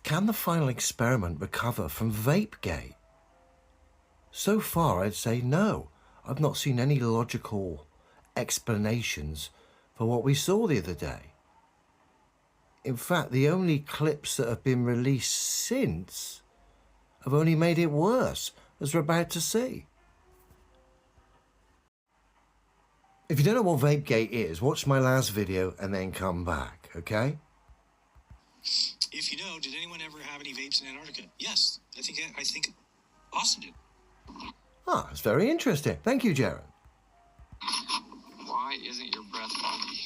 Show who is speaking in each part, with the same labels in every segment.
Speaker 1: Can the final experiment recover from Vapegate? So far, I'd say no. I've not seen any logical explanations for what we saw the other day. In fact, the only clips that have been released since have only made it worse, as we're about to see. If you don't know what Vapegate is, watch my last video and then come back, okay?
Speaker 2: If you know, did anyone ever have any vapes in Antarctica? Yes, I think Austin did.
Speaker 1: Ah, that's very interesting. Thank you, Jared.
Speaker 3: Why isn't your breath foggy?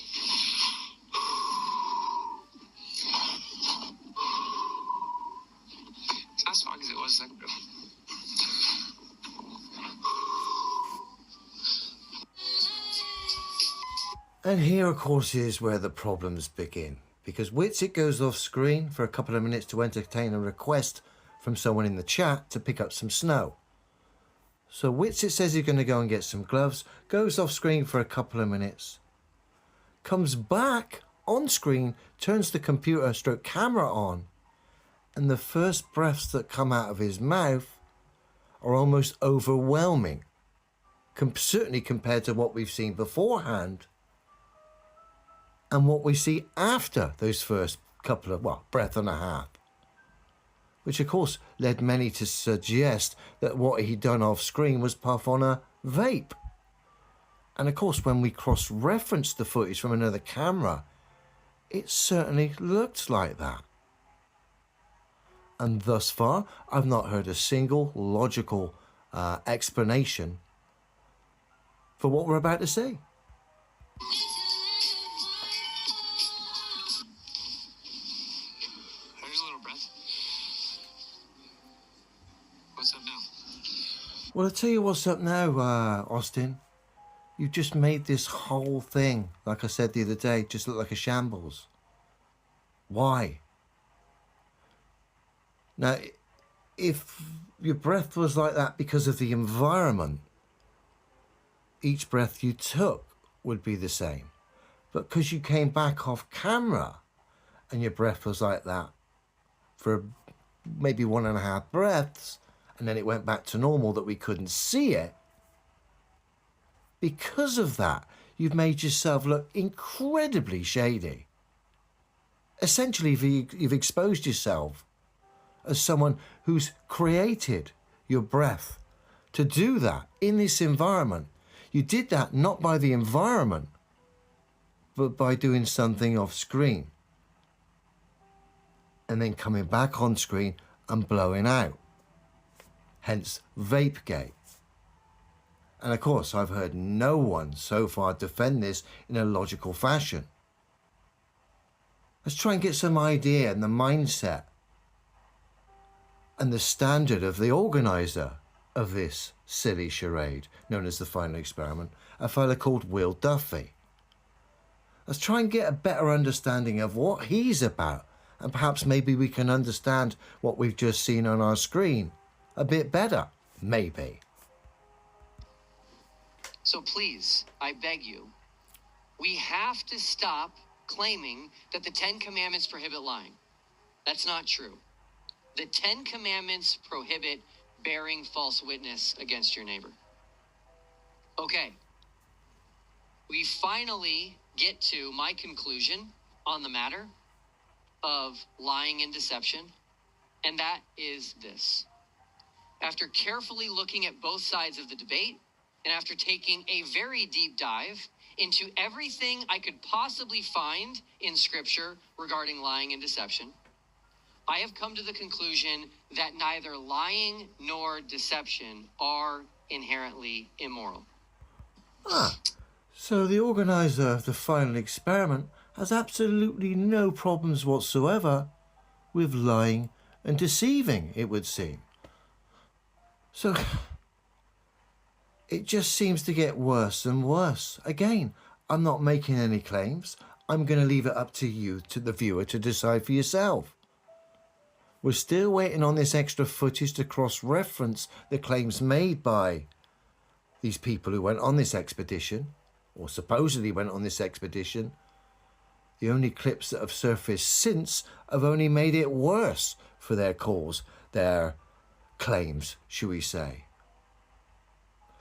Speaker 3: It's not as foggy as it was a second ago.
Speaker 1: And here, of course, is where the problems begin. Because Witsit goes off screen for a couple of minutes to entertain a request from someone in the chat to pick up some snow. So Witsit says he's going to go and get some gloves, goes off screen for a couple of minutes, comes back on screen, turns the computer stroke camera on, and the first breaths that come out of his mouth are almost overwhelming, certainly compared to what we've seen beforehand and what we see after those first couple of, breath and a half. Which of course led many to suggest that what he'd done off screen was puff on a vape. And of course when we cross-referenced the footage from another camera, it certainly looked like that. And thus far, I've not heard a single logical explanation for what we're about to see.
Speaker 3: There's a little breath. What's up now?
Speaker 1: Well, I'll tell you what's up now, Austin. You've just made this whole thing, like I said the other day, just look like a shambles. Why? Now, if your breath was like that because of the environment, each breath you took would be the same. But because you came back off camera and your breath was like that for maybe 1.5 breaths, and then it went back to normal that we couldn't see it, because of that, you've made yourself look incredibly shady. Essentially, you've exposed yourself as someone who's created your breath to do that in this environment. You did that not by the environment, but by doing something off screen. And then coming back on screen and blowing out. Hence, Vapegate. And of course, I've heard no one so far defend this in a logical fashion. Let's try and get some idea and the mindset and the standard of the organizer of this silly charade, known as the final experiment, a fella called Will Duffy. Let's try and get a better understanding of what he's about, and perhaps maybe we can understand what we've just seen on our screen a bit better, maybe.
Speaker 4: So please, I beg you, we have to stop claiming that the 10 Commandments prohibit lying. That's not true. The 10 Commandments prohibit bearing false witness against your neighbor. Okay. We finally get to my conclusion on the matter of lying and deception, and that is this. After carefully looking at both sides of the debate, and after taking a very deep dive into everything I could possibly find in Scripture regarding lying and deception, I have come to the conclusion that neither lying nor deception are inherently immoral.
Speaker 1: So the organizer of the final experiment has absolutely no problems whatsoever with lying and deceiving, it would seem. So it just seems to get worse and worse. Again, I'm not making any claims. I'm going to leave it up to you, to the viewer, to decide for yourself. We're still waiting on this extra footage to cross-reference the claims made by these people who went on this expedition, or supposedly went on this expedition, the only clips that have surfaced since have only made it worse for their cause, their claims, shall we say.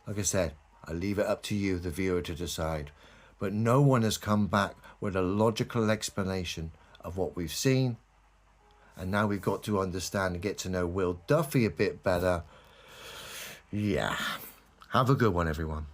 Speaker 1: Like I said, I leave it up to you, the viewer, to decide. But no one has come back with a logical explanation of what we've seen. And now we've got to understand and get to know Will Duffy a bit better. Yeah. Have a good one, everyone.